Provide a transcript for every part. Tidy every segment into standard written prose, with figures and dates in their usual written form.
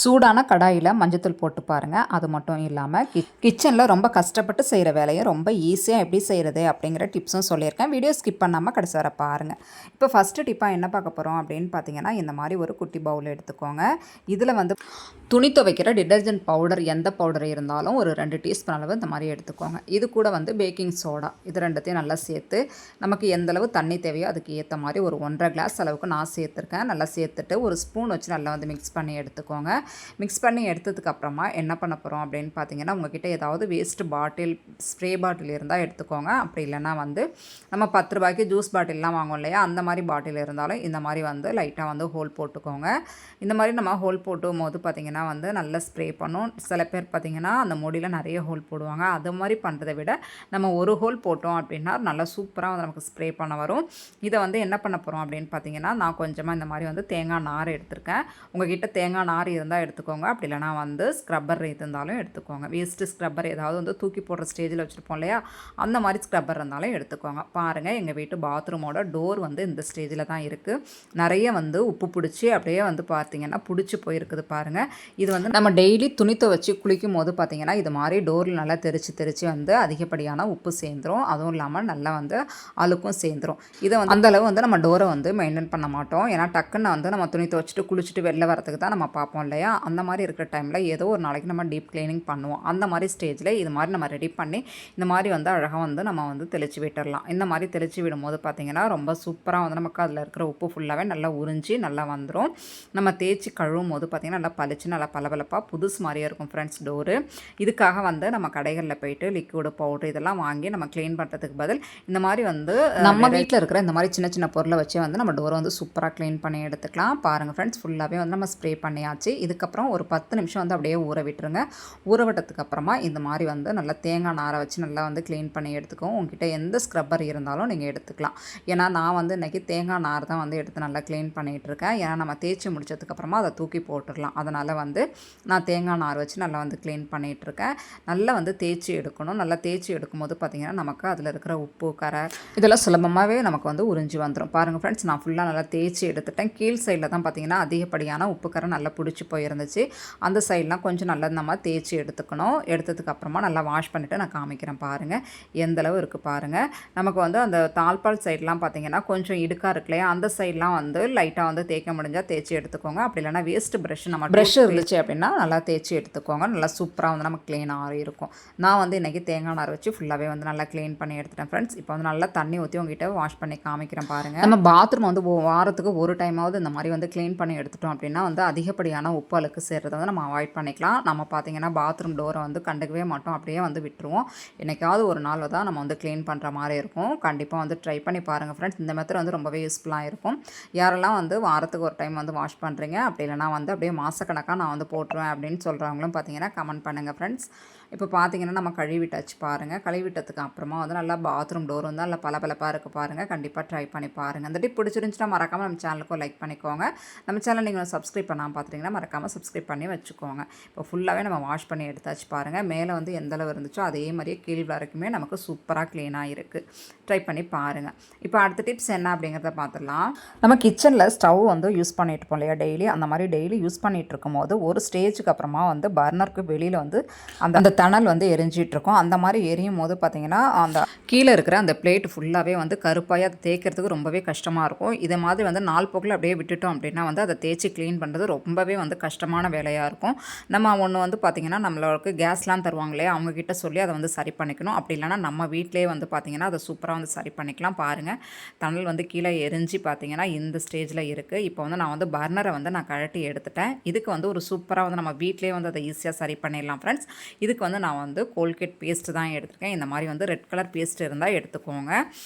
சூடான கடாயில் மஞ்சத்தூள் போட்டு பாருங்கள். அது மட்டும் இல்லாமல் கிச்சனில் ரொம்ப கஷ்டப்பட்டு செய்கிற வேலையை ரொம்ப ஈஸியாக எப்படி செய்கிறது அப்படிங்கிற டிப்ஸும் சொல்லியிருக்கேன். வீடியோ ஸ்கிப் பண்ணாமல் கடைசி வர பாருங்கள். இப்போ ஃபஸ்ட்டு டிப்பாக என்ன பார்க்க போகிறோம் அப்படின்னு பார்த்தீங்கன்னா, இந்த மாதிரி ஒரு குட்டி பவுல் எடுத்துக்கோங்க. இதில் வந்து துணி துவைக்கிற டிடர்ஜென்ட் பவுடர் எந்த பவுடர் இருந்தாலும் ஒரு 2 டீஸ்பூன் அளவு இந்த மாதிரி எடுத்துக்கோங்க. இது கூட வந்து பேக்கிங் சோடா இது ரெண்டுத்தையும் நல்லா சேர்த்து நமக்கு எந்த அளவு தண்ணி தேவையோ அதுக்கு ஏற்ற மாதிரி ஒரு 1.5 கிளாஸ் அளவுக்கு நான் சேர்த்துருக்கேன். நல்லா சேர்த்துட்டு ஒரு ஸ்பூன் வச்சு நல்லா வந்து மிக்ஸ் பண்ணி எடுத்துக்கோங்க. மிக்ஸ் பண்ணி எடுத்ததுக்கப்புறமா என்ன பண்ண போகிறோம் அப்படின்னு பார்த்தீங்கன்னா, உங்கள்கிட்ட ஏதாவது வேஸ்ட் பாட்டில் ஸ்ப்ரே பாட்டில் இருந்தால் எடுத்துக்கோங்க. அப்படி இல்லைனா வந்து நம்ம 10 ரூபாய்க்கு ஜூஸ் பாட்டில்லாம் வாங்குவோம் இல்லையா, அந்த மாதிரி பாட்டில் இருந்தாலும் இந்த மாதிரி வந்து லைட்டாக வந்து ஹோல் போட்டுக்கோங்க. இந்த மாதிரி நம்ம ஹோல் போட்டும் போது பார்த்திங்கன்னா வந்து நல்லா ஸ்ப்ரே பண்ணும். சில பேர் பார்த்திங்கன்னா அந்த முடியில் நிறைய ஹோல் போடுவாங்க. அது மாதிரி பண்ணுறதை விட நம்ம ஒரு ஹோல் போட்டோம் அப்படின்னா நல்லா சூப்பராக வந்து நமக்கு ஸ்ப்ரே பண்ண வரும். இதை வந்து என்ன பண்ண போகிறோம் அப்படின்னு பார்த்தீங்கன்னா, நான் கொஞ்சமாக இந்த மாதிரி வந்து தேங்காய் நார் எடுத்திருக்கேன். உங்கள்கிட்ட தேங்காய் நார் இருந்தால் எடுத்துக்கோங்க. அப்படி இல்லைனா வந்து ஸ்க்ரப்பர் இருந்தாலும் எடுத்துக்கோங்க. வேஸ்ட்டு ஸ்க்ரப்பர் ஏதாவது வந்து தூக்கி போடுற ஸ்டேஜில் வச்சுருப்போம் இல்லையா, அந்த மாதிரி ஸ்க்ரப்பர் இருந்தாலும் எடுத்துக்கோங்க. பாருங்கள், எங்கள் வீட்டு பாத்ரூமோட டோர் வந்து இந்த ஸ்டேஜில் தான் இருக்குது. நிறைய வந்து உப்பு பிடிச்சி அப்படியே வந்து பார்த்திங்கன்னா பிடிச்சி போயிருக்குது பாருங்கள். இது வந்து நம்ம டெய்லி துணி துவைச்சி குளிக்கும் போது பார்த்திங்கன்னா இது மாதிரி டோரில் நல்லா தெரிச்சு வந்து அதிகப்படியான உப்பு சேர்ந்துடும். அதுவும் இல்லாமல் நல்லா வந்து அழுக்கும் சேர்ந்துடும். இதை வந்து அந்தளவு வந்து நம்ம டோரை வந்து மெயின்டைன் பண்ண மாட்டோம். ஏன்னா டக்குன்னு வந்து நம்ம துணி துவைச்சிட்டு குளிச்சுட்டு வெளில வரதுக்கு தான் நம்ம பார்ப்போம் இல்லையா. அந்த மாதிரி இருக்கிற டைமில் ஏதோ ஒரு நாளைக்கு நம்ம டீப் க்ளீனிங் பண்ணுவோம். அந்த மாதிரி ஸ்டேஜில் இது மாதிரி நம்ம ரெடி பண்ணி இந்த மாதிரி வந்து அழகாக வந்து நம்ம வந்து தெளித்து விட்டுடலாம். இந்த மாதிரி தெளித்து விடும்போது பார்த்திங்கன்னா ரொம்ப சூப்பராக வந்து நமக்கு அதில் இருக்கிற உப்பு ஃபுல்லாகவே நல்லா உறிஞ்சி நல்லா வந்துடும். நம்ம தேய்ச்சி கழுவும் போது பார்த்திங்கன்னா நல்லா பளிச்சு நல்லா பளபளப்பாக புதுசு மாதிரியே இருக்கும் ஃப்ரெண்ட்ஸ் டோரு. இதுக்காக வந்து நம்ம கடைகளில் போய்ட்டு லிக்விடு பவுட்ரு இதெல்லாம் வாங்கி நம்ம க்ளீன் பண்ணுறதுக்கு பதில் இந்த மாதிரி வந்து நம்ம வீட்டில் இருக்கிற இந்த மாதிரி சின்ன சின்ன பொருளை வச்சு வந்து நம்ம டோரை வந்து சூப்பராக க்ளீன் பண்ணி எடுத்துக்கலாம். பாருங்கள் ஃப்ரெண்ட்ஸ், ஃபுல்லாகவே வந்து நம்ம ஸ்ப்ரே பண்ணியாச்சு. இதுக்கப்புறம் ஒரு 10 நிமிஷம் வந்து அப்படியே ஊற விட்டுருங்க. ஊற விட்டதுக்கு அப்புறமா இந்த மாதிரி வந்து நல்லா தேங்காய் நாரை வச்சு நல்லா வந்து க்ளீன் பண்ணி எடுத்துக்கோங்க. உங்ககிட்ட எந்த ஸ்க்ரப்பர் இருந்தாலும் நீங்கள் எடுத்துக்கலாம். ஏன்னா நான் வந்து இன்றைக்கி தேங்காய் நார் தான் வந்து எடுத்து நல்லா க்ளீன் பண்ணிகிட்ருக்கேன். ஏன்னா நம்ம தேய்ச்சி முடிச்சதுக்கப்புறமா அதை தூக்கி போட்டுடலாம். அதனால் வந்து நான் தேங்காய் நார் வச்சு நல்லா வந்து க்ளீன் பண்ணிகிட்ருக்கேன். நல்லா வந்து தேய்ச்சி எடுக்கணும். நல்லா தேய்ச்சி எடுக்கும்போது பார்த்திங்கன்னா நமக்கு அதில் இருக்கிற உப்பு கரை இதெல்லாம் சுலபமாகவே நமக்கு வந்து உறிஞ்சி வந்துடும். பாருங்கள் ஃப்ரெண்ட்ஸ், நான் ஃபுல்லாக நல்லா தேய்ச்சி எடுத்துட்டேன். கீழ் சைடில் தான் பார்த்திங்கன்னா அதிகப்படியான உப்பு கரை நல்லா பிடிச்சி போயிருந்துச்சு. அந்த சைட்லாம் கொஞ்சம் நல்லா நம்ம தேய்ச்சி எடுத்துக்கணும். எடுத்ததுக்கப்புறமா நல்லா வாஷ் பண்ணிவிட்டு நான் காமிக்கிறேன் பாருங்கள் எந்தளவு இருக்குது பாருங்கள். நமக்கு வந்து அந்த தாழ்பால் சைட்லாம் பார்த்திங்கன்னா கொஞ்சம் இடுக்காக இருக்கு இல்லையா, அந்த சைட்லாம் வந்து லைட்டாக வந்து தேய்க்க முடிஞ்சால் தேய்ச்சி எடுத்துக்கோங்க. அப்படி இல்லைனா வேஸ்ட்டு நம்ம ப்ரஷ் இருந்துச்சு அப்படின்னா நல்லா தேய்ச்சி எடுத்துக்கோங்க. நல்லா சூப்பராக வந்து நமக்கு க்ளீனாக இருக்கும். நான் வந்து இன்றைக்கி தேங்காய் நார் வச்சு ஃபுல்லாகவே வந்து நல்லா க்ளீன் பண்ணி எடுத்துட்டேன் ஃப்ரெண்ட்ஸ். இப்போ வந்து நல்லா தண்ணி ஊற்றி உங்ககிட்ட வாஷ் பண்ணி காமிக்கிறேன் பாருங்கள். நம்ம பாத்ரூம் வந்து வாரத்துக்கு ஒரு டைமாவது இந்த மாதிரி வந்து க்ளீன் பண்ணி எடுத்துட்டோம் அப்படின்னா வந்து அதிகப்படியான உப்பு அழுக்கு சேர்றதை வந்து நம்ம அவாய்ட் பண்ணிக்கலாம். நம்ம பார்த்திங்கன்னா பாத்ரூம் டோரை வந்து கண்டுக்கவே மாட்டோம், அப்படியே வந்து விட்டுருவோம். என்றைக்காவது ஒரு நாள் தான் நம்ம வந்து க்ளீன் பண்ணுற மாதிரி இருக்கும். கண்டிப்பாக வந்து ட்ரை பண்ணி பாருங்கள் ஃப்ரெண்ட்ஸ். இந்த மெத்தட் வந்து ரொம்பவே யூஸ்ஃபுல்லாக இருக்கும். யாரெல்லாம் வந்து வாரத்துக்கு ஒரு டைம் வந்து வாஷ் பண்ணுறீங்க, அப்படி இல்லைனா வந்து அப்படியே மாதக்கணக்காக நான் வந்து போட்டுருவேன் அப்படின்னு சொல்கிறவங்களும் பார்த்திங்கன்னா கமெண்ட் பண்ணுங்கள் ஃப்ரெண்ட்ஸ். இப்போ பார்த்திங்கன்னா நம்ம கழுவிட்டாச்சு பாருங்கள். கழுவிட்டதுக்கு அப்புறமா வந்து நல்லா பாத்ரூம் டோர் வந்து நல்லா பளபளப்பாக இருக்குது பாருங்கள். கண்டிப்பாக ட்ரை பண்ணி பாருங்கள். அந்த டிப் பிடிச்சிருந்துச்சுன்னா மறக்காமல் நம்ம சேனலுக்கும் லைக் பண்ணிக்கோங்க. நம்ம சேனல் நீங்கள் சப்ஸ்கிரைப் பண்ணாமல் பார்த்துட்டிங்கன்னா மறக்காமல் சப்ஸ்கிரைப் பண்ணி வச்சுக்கோங்க. இப்போ ஃபுல்லாகவே நம்ம வாஷ் பண்ணி எடுத்தாச்சு பாருங்கள். மேலே வந்து எந்தளவு இருந்துச்சோ அதே மாதிரியே கீழ் வரைக்குமே நமக்கு சூப்பராக க்ளீனாக இருக்குது. ட்ரை பண்ணி பாருங்கள். இப்போ அடுத்த டிப்ஸ் என்ன அப்படிங்கிறத பார்த்துடலாம். நம்ம கிச்சனில் ஸ்டவ் வந்து யூஸ் பண்ணிட்டு இருப்போம் இல்லையா டெய்லி, அந்த மாதிரி டெய்லி யூஸ் பண்ணிகிட்டு இருக்கும்போது ஒரு ஸ்டேஜுக்கு அப்புறமா வந்து பர்னருக்கு வெளியில் வந்து அந்த தணல் வந்து எரிஞ்சிட்ருக்கும். அந்த மாதிரி எரியும் போது பார்த்திங்கன்னா அந்த கீழே இருக்கிற அந்த பிளேட் ஃபுல்லாகவே வந்து கருப்பாகி அதை தேய்க்கிறதுக்கு ரொம்பவே கஷ்டமாக இருக்கும். இதை மாதிரி வந்து நாள் போக்கில் அப்படியே விட்டுட்டோம் அப்படின்னா வந்து அதை தேய்ச்சி க்ளீன் பண்ணுறது ரொம்பவே வந்து கஷ்டமான வேலையாக இருக்கும். நம்ம ஒன்று வந்து பார்த்திங்கன்னா நம்மளுக்கு கேஸ்லாம் தருவாங்க இல்லையா, அவங்கக்கிட்ட சொல்லி அதை வந்து சரி பண்ணிக்கணும். அப்படி இல்லைனா நம்ம வீட்டிலே வந்து பார்த்திங்கன்னா அதை சூப்பராக வந்து சரி பண்ணிக்கலாம். பாருங்கள், தணல் வந்து கீழே எரிஞ்சு பார்த்திங்கன்னா இந்த ஸ்டேஜில் இருக்குது. இப்போ வந்து நான் வந்து பர்னரை வந்து நான் கழட்டி எடுத்துட்டேன். இதுக்கு வந்து ஒரு சூப்பராக வந்து நம்ம வீட்டிலே வந்து அதை ஈஸியாக சரி பண்ணிடலாம் ஃப்ரெண்ட்ஸ். இதுக்கு வந்து நான் வந்து கோல்கேட் பேஸ்ட்டு தான் எடுத்துருக்கேன். இந்த மாதிரி வந்து ரெட் கலர் பேஸ்ட் இருந்தால் எடுத்துக்கோங்க.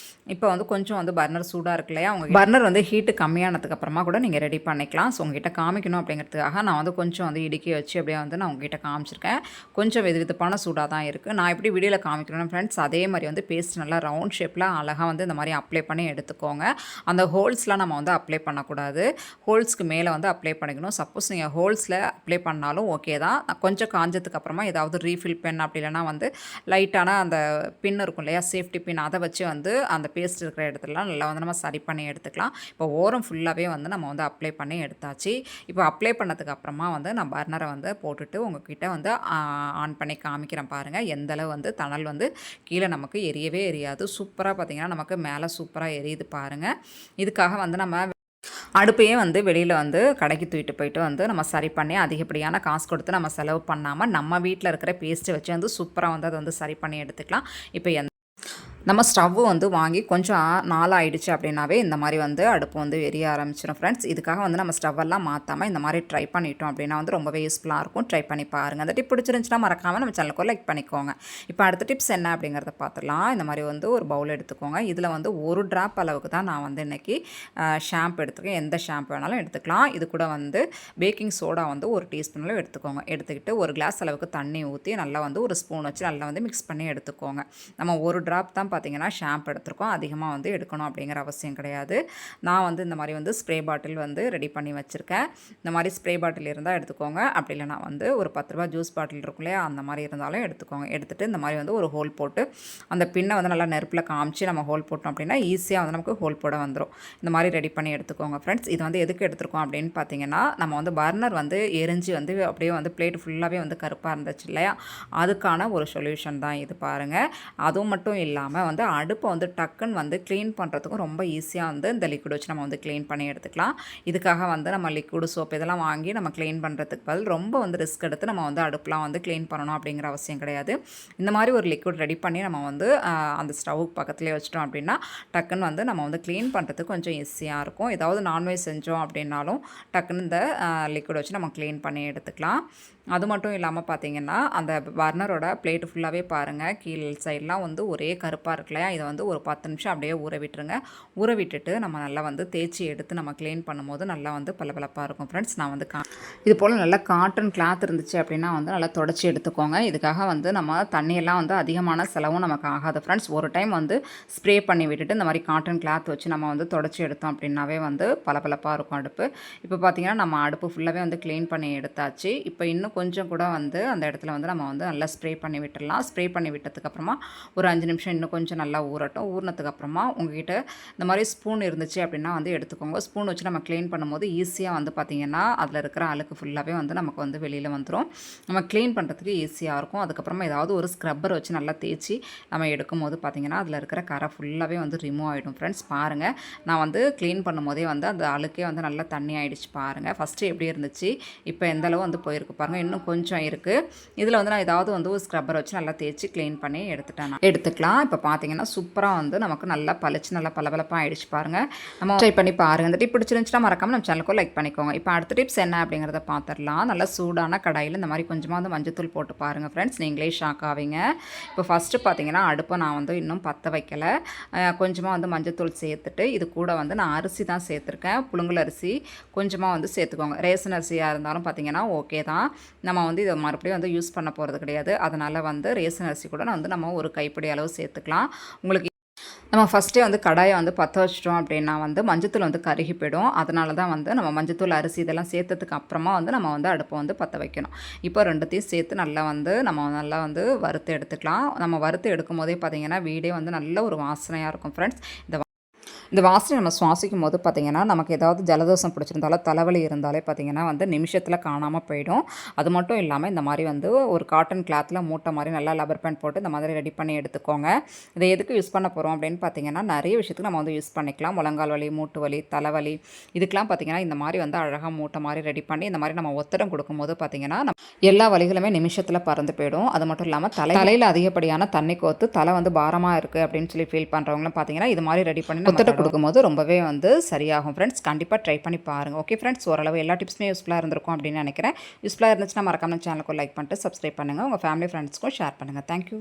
இப்போ வந்து கொஞ்சம் வந்து பர்னர் சூடாக இருக்கு இல்லையா, உங்கள் பர்னர் வந்து ஹீட்டு கம்மியானதுக்கு அப்புறமா கூட நீங்கள் ரெடி பண்ணிக்கலாம். ஸோ உங்ககிட்ட காமிக்கணும் அப்படிங்கிறதுக்காக நான் வந்து கொஞ்சம் வந்து இடுக்கி வச்சு அப்படியே வந்து நான் உங்ககிட்ட காமிச்சிருக்கேன். கொஞ்சம் வெதுவெதுப்பான சூடாக தான் இருக்குது. நான் எப்படி வீடியோவில் காமிக்கணும் ஃப்ரெண்ட்ஸ், அதே மாதிரி வந்து பேஸ்ட் நல்லா ரவுண்ட் ஷேப்பில் அழகாக வந்து இந்த மாதிரி அப்ளை பண்ணி எடுத்துக்கோங்க. அந்த ஹோல்ஸ்லாம் நம்ம வந்து அப்ளை பண்ணக்கூடாது. ஹோல்ஸ்க்கு மேலே வந்து அப்ளை பண்ணிக்கணும். சப்போஸ் நீங்கள் ஹோல்ஸில் அப்ளை பண்ணாலும் ஓகே தான். கொஞ்சம் காஞ்சதுக்கு அப்புறமா ஏதாவது ரீஃபில் பென் அப்படி இல்லைனா வந்து லைட்டான அந்த பின் இருக்கும் இல்லையா, சேஃப்டி பின், அதை வச்சு வந்து அந்த பேஸ்ட் இருக்கிற இடத்துலலாம் நல்லா வந்து நம்ம சரி பண்ணி எடுத்துக்கலாம். இப்போ ஓரம் ஃபுல்லாகவே வந்து நம்ம வந்து அப்ளை பண்ணி எடுத்தாச்சு. இப்போ அப்ளை பண்ணதுக்கு எடுத்ததுக்கப்புறமா வந்து நான் பர்னரை வந்து போட்டுட்டு உங்ககிட்ட வந்து ஆன் பண்ணி காமிக்கிறேன் பாருங்கள். எந்தளவு வந்து தணல் வந்து கீழே நமக்கு எரியவே எரியாது. சூப்பராக பார்த்திங்கன்னா நமக்கு மேலே சூப்பராக எரியுது பாருங்கள். இதுக்காக வந்து நம்ம அடுப்பையே வந்து வெளியில் வந்து கடைக்கு தூக்கிட்டு போயிட்டு வந்து நம்ம சரி பண்ணி அதிகப்படியான காசு கொடுத்து நம்ம செலவு பண்ணாமல் நம்ம வீட்டில் இருக்கிற பேஸ்ட்டை வச்சு வந்து சூப்பராக வந்து அதை வந்து சரி பண்ணி எடுத்துக்கலாம். இப்போ நம்ம ஸ்டவ்வு வந்து வாங்கி கொஞ்சம் நாள் ஆயிடுச்சு அப்படின்னாவே இந்த மாதிரி வந்து அடுப்பு வந்து எரிய ஆரம்பிச்சிடும் ஃப்ரெண்ட்ஸ். இதுக்காக வந்து நம்ம ஸ்டவ்வெல்லாம் மாற்றாமல் இந்த மாதிரி ட்ரை பண்ணிட்டோம் அப்படின்னா வந்து ரொம்பவே யூஸ்ஃபுல்லாக இருக்கும். ட்ரை பண்ணி பாருங்கள். அந்த டிப் பிடிச்சிருந்துச்சுன்னா மறக்காமல் நம்ம சேனலுக்கு லைக் பண்ணிக்கோங்க. இப்போ அடுத்த டிப்ஸ் என்ன அப்படிங்கிறத பார்த்துலாம். இந்த மாதிரி வந்து ஒரு பவுல் எடுத்துக்கோங்க. இதில் வந்து ஒரு ட்ராப் அளவுக்கு தான் நான் வந்து இன்றைக்கி ஷாம்பு எடுத்துக்கேன். எந்த ஷாம்பு வேணாலும் எடுத்துக்கலாம். இது கூட வந்து பேக்கிங் சோடா வந்து ஒரு டீஸ்பூனில் எடுத்துக்கோங்க. எடுத்துக்கிட்டு ஒரு கிளாஸ் அளவுக்கு தண்ணி ஊற்றி நல்லா வந்து ஒரு ஸ்பூன் வச்சு நல்லா வந்து மிக்ஸ் பண்ணி எடுத்துக்கோங்க. நம்ம ஒரு ட்ராப் தான் பார்த்திங்கன்னா ஷாம்பு எடுத்துருக்கோம். அதிகமாக வந்து எடுக்கணும் அப்படிங்கிற அவசியம் கிடையாது. நான் வந்து இந்த மாதிரி வந்து ஸ்ப்ரே பாட்டில் வந்து ரெடி பண்ணி வச்சுருக்கேன். இந்த மாதிரி ஸ்ப்ரே பாட்டில் இருந்தால் எடுத்துக்கோங்க. அப்படி இல்லைனா வந்து ஒரு 10 ரூபா ஜூஸ் பாட்டில் இருக்கும் இல்லையா, அந்த மாதிரி இருந்தாலும் எடுத்துக்கோங்க. எடுத்துகிட்டு இந்த மாதிரி வந்து ஒரு ஹோல் போட்டு அந்த பின்னை வந்து நல்லா நெருப்பில் காமிச்சு நம்ம ஹோல் போட்டோம் அப்படின்னா ஈஸியாக வந்து நமக்கு ஹோல் போட வந்துடும். இந்த மாதிரி ரெடி பண்ணி எடுத்துக்கோங்க ஃப்ரெண்ட்ஸ். இது வந்து எதுக்கு எடுத்துருக்கோம் அப்படின்னு பார்த்தீங்கன்னா, நம்ம வந்து பர்னர் வந்து எரிஞ்சு வந்து அப்படியே வந்து பிளேட் ஃபுல்லாகவே வந்து கருப்பாக இருந்துச்சு இல்லையா, அதுக்கான ஒரு சொல்யூஷன் தான் இது பாருங்கள். அதுவும் மட்டும் இல்லாமல் வந்து அடுப்பை வந்து டக்குன்னு வந்து க்ளீன் பண்ணுறதுக்கும் ரொம்ப ஈஸியாக வந்து இந்த லிக்விட் வச்சு நம்ம வந்து க்ளீன் பண்ணி எடுத்துக்கலாம். இதுக்காக வந்து நம்ம லிக்விடு சோப் இதெல்லாம் வாங்கி நம்ம க்ளீன் பண்ணுறதுக்கு பதில் ரொம்ப வந்து ரிஸ்க் எடுத்து நம்ம வந்து அடுப்புலாம் வந்து க்ளீன் பண்ணணும் அப்படிங்கிற அவசியம் கிடையாது. இந்த மாதிரி ஒரு லிக்விட் ரெடி பண்ணி நம்ம வந்து அந்த ஸ்டவ்வுக்கு பக்கத்துலேயே வச்சிட்டோம் அப்படின்னா டக்குன்னு வந்து நம்ம வந்து க்ளீன் பண்ணுறதுக்கு கொஞ்சம் ஈஸியாக இருக்கும். ஏதாவது நான்வெஜ் செஞ்சோம் அப்படின்னாலும் டக்குன்னு இந்த லிக்விட் வச்சு நம்ம க்ளீன் பண்ணி எடுத்துக்கலாம். அது மட்டும் இல்லாமல் பார்த்திங்கன்னா, அந்த பர்னரோட பிளேட்டு ஃபுல்லாகவே பாருங்கள், கீழ் சைட்லாம் வந்து ஒரே கருப்பாக இருக்கு இல்லையா, இதை வந்து ஒரு 10 நிமிஷம் அப்படியே ஊற விட்டுருங்க. ஊற விட்டுட்டு நம்ம நல்லா வந்து தேய்ச்சி எடுத்து நம்ம க்ளீன் பண்ணும்போது நல்லா வந்து பளபளப்பாக இருக்கும் ஃப்ரெண்ட்ஸ். நான் வந்து இது போல் நல்லா காட்டன் கிளாத் இருந்துச்சு அப்படின்னா வந்து நல்லா தொடச்சி எடுத்துக்கோங்க. இதுக்காக வந்து நம்ம தண்ணியெல்லாம் வந்து அதிகமான செலவும் நமக்கு ஆகாது ஃப்ரெண்ட்ஸ். ஒரு டைம் வந்து ஸ்ப்ரே பண்ணி விட்டுட்டு இந்த மாதிரி காட்டன் கிளாத் வச்சு நம்ம வந்து தொடச்சி எடுத்தோம் அப்படின்னாவே வந்து பளபளப்பாக இருக்கும் அடுப்பு. இப்போ பார்த்திங்கன்னா நம்ம அடுப்பு ஃபுல்லாகவே வந்து க்ளீன் பண்ணி எடுத்தாச்சு. இப்போ இன்னும் கொஞ்சம் கூட வந்து அந்த இடத்துல வந்து நம்ம வந்து நல்லா ஸ்ப்ரே பண்ணி விட்டுடலாம். ஸ்ப்ரே பண்ணி விட்டதுக்கப்புறமா ஒரு 5 நிமிஷம் இன்னும் கொஞ்சம் நல்லா ஊறட்டும். ஊறினதுக்கப்புறமா உங்ககிட்ட இந்த மாதிரி ஸ்பூன் இருந்துச்சு அப்படின்னா வந்து எடுத்துக்கோங்க. ஸ்பூன் வச்சு நம்ம க்ளீன் பண்ணும்போது ஈஸியாக வந்து பார்த்திங்கன்னா அதில் இருக்கிற அழுக்கு ஃபுல்லாகவே வந்து நமக்கு வந்து வெளியில் வந்துடும். நம்ம க்ளீன் பண்ணுறதுக்கு ஈஸியாக இருக்கும். அதுக்கப்புறமா ஏதாவது ஒரு ஸ்க்ரப்பர் வச்சு நல்லா தேய்ச்சி நம்ம எடுக்கும்போது பார்த்திங்கன்னா அதில் இருக்கிற கரை ஃபுல்லாகவே வந்து ரிமூவ் ஆகிடும் ஃப்ரெண்ட்ஸ். பாருங்கள், நான் வந்து க்ளீன் பண்ணும்போதே வந்து அந்த அழுக்கே வந்து நல்லா தண்ணி ஆகிடுச்சு பாருங்கள். ஃபஸ்ட்டு எப்படி இருந்துச்சு, இப்போ எந்தளவு வந்து போயிருக்கு பாருங்கள். இன்னும் கொஞ்சம் இருக்குது. இதில் வந்து நான் ஏதாவது வந்து ஒரு ஸ்க்ரப்பர் வச்சு நல்லா தேய்ச்சி க்ளீன் பண்ணி எடுத்துக்கலாம். இப்போ பார்த்தீங்கன்னா சூப்பராக வந்து நமக்கு நல்லா பளிச்சு நல்லா பளபளப்பாக ஆகிடுச்சு பாருங்கள். நம்ம ட்ரை பண்ணி பாருங்கள். இந்த டிப் பிடிச்சிருந்துச்சுன்னா மறக்காமல் நம்ம சேனலுக்கும் லைக் பண்ணிக்கோங்க. இப்போ அடுத்த டிப்ஸ் என்ன அப்படிங்கிறத பார்த்துடலாம். நல்லா சூடான கடாயில் இந்த மாதிரி கொஞ்சமாக வந்து மஞ்சத்தூள் போட்டு பாருங்கள் ஃப்ரெண்ட்ஸ். நீங்களே ஷாக் ஆவீங்க. இப்போ ஃபஸ்ட்டு பார்த்தீங்கன்னா அடுப்பை நான் வந்து இன்னும் பற்ற வைக்கலை. கொஞ்சமாக வந்து மஞ்சத்தூள் சேர்த்துட்டு இது கூட வந்து நான் அரிசி தான் சேர்த்துருக்கேன். புழுங்கல் அரிசி கொஞ்சமாக வந்து சேர்த்துக்கோங்க. ரேஷன் அரிசியாக இருந்தாலும் பார்த்தீங்கன்னா ஓகே தான். நம்ம வந்து இதை மறுபடியும் வந்து யூஸ் பண்ண போகிறது கிடையாது. அதனால் வந்து ரேஷன் அரிசி கூட வந்து நம்ம ஒரு கைப்பிடி அளவு சேர்த்துக்கலாம். உங்களுக்கு நம்ம ஃபஸ்ட்டே வந்து கடாயை வந்து பற்ற வச்சிட்டோம் அப்படின்னா வந்து மஞ்சத்தூள் வந்து கருகி போயிடும். அதனால தான் வந்து நம்ம மஞ்சத்தூள் அரிசி இதெல்லாம் சேர்த்ததுக்கு அப்புறமா வந்து நம்ம வந்து அடுப்பை வந்து பற்ற வைக்கணும். இப்போ ரெண்டுத்தையும் சேர்த்து நல்லா வந்து நம்ம நல்லா வந்து வறுத்து எடுத்துக்கலாம். நம்ம வறுத்து எடுக்கும் போதே பார்த்திங்கன்னா வீடே வந்து நல்ல ஒரு வாசனையாக இருக்கும் ஃப்ரெண்ட்ஸ். இந்த வாசனை நம்ம சுவாசிக்கும் போது பார்த்திங்கன்னா நமக்கு ஏதாவது ஜலதோஷம் பிடிச்சிருந்தாலும் தலைவலி இருந்தாலே பார்த்திங்கன்னா வந்து நிமிஷத்தில் காணாமல் போயிடும். அது மட்டும் இல்லாமல் இந்த மாதிரி வந்து ஒரு காட்டன் கிளாத்தில் மூட்டை மாதிரி நல்லா லப்பர் பேண்ட் போட்டு இந்த மாதிரி ரெடி பண்ணி எடுத்துக்கோங்க. இதை எதுக்கு யூஸ் பண்ண போகிறோம் அப்படின்னு பார்த்திங்கன்னா நிறைய விஷயத்துக்கு நம்ம வந்து யூஸ் பண்ணிக்கலாம். முழங்கால் வலி, மூட்டு வலி, தலைவலி இதுக்கெலாம் பார்த்திங்கன்னா இந்த மாதிரி வந்து அழகாக மூட்டை மாதிரி ரெடி பண்ணி இந்த மாதிரி நம்ம ஒத்தடம் கொடுக்கும்போது பார்த்திங்கன்னா எல்லா வலிகளுமே நிமிஷத்தில் பறந்து போயிடும். அது மட்டும் இல்லாமல் தலையில் அதிகப்படியான தண்ணி கோத்து தலை வந்து பாரமாக இருக்குது அப்படின்னு சொல்லி ஃபீல் பண்ணுறவங்களும் பார்த்திங்கன்னா இது மாதிரி ரெடி பண்ணி ஒத்தடம் கொடுக்கும்போது ரொம்பவே வந்து சரியாகும் ஃப்ரெண்ட்ஸ். கண்டிப்பாக ட்ரை பண்ணி பாருங்கள். ஓகே ஃப்ரெண்ட்ஸ், ஓரளவு எல்லா டிப்ஸுமே யூஸ்ஃபுல்லாக இருந்திருக்கும் அப்படின்னு நினைக்கிறேன். யூஸ்ஃபுல்லாக இருந்துச்சுன்னா மறக்காம சேனலுக்கு லைக் பண்ணிட்டு சப்ஸ்கிரைப் பண்ணுங்கள். உங்கள் ஃபேமிலி ஃப்ரெண்ட்ஸ்க்கும் ஷேர் பண்ணுங்கள். தேங்க்யூ.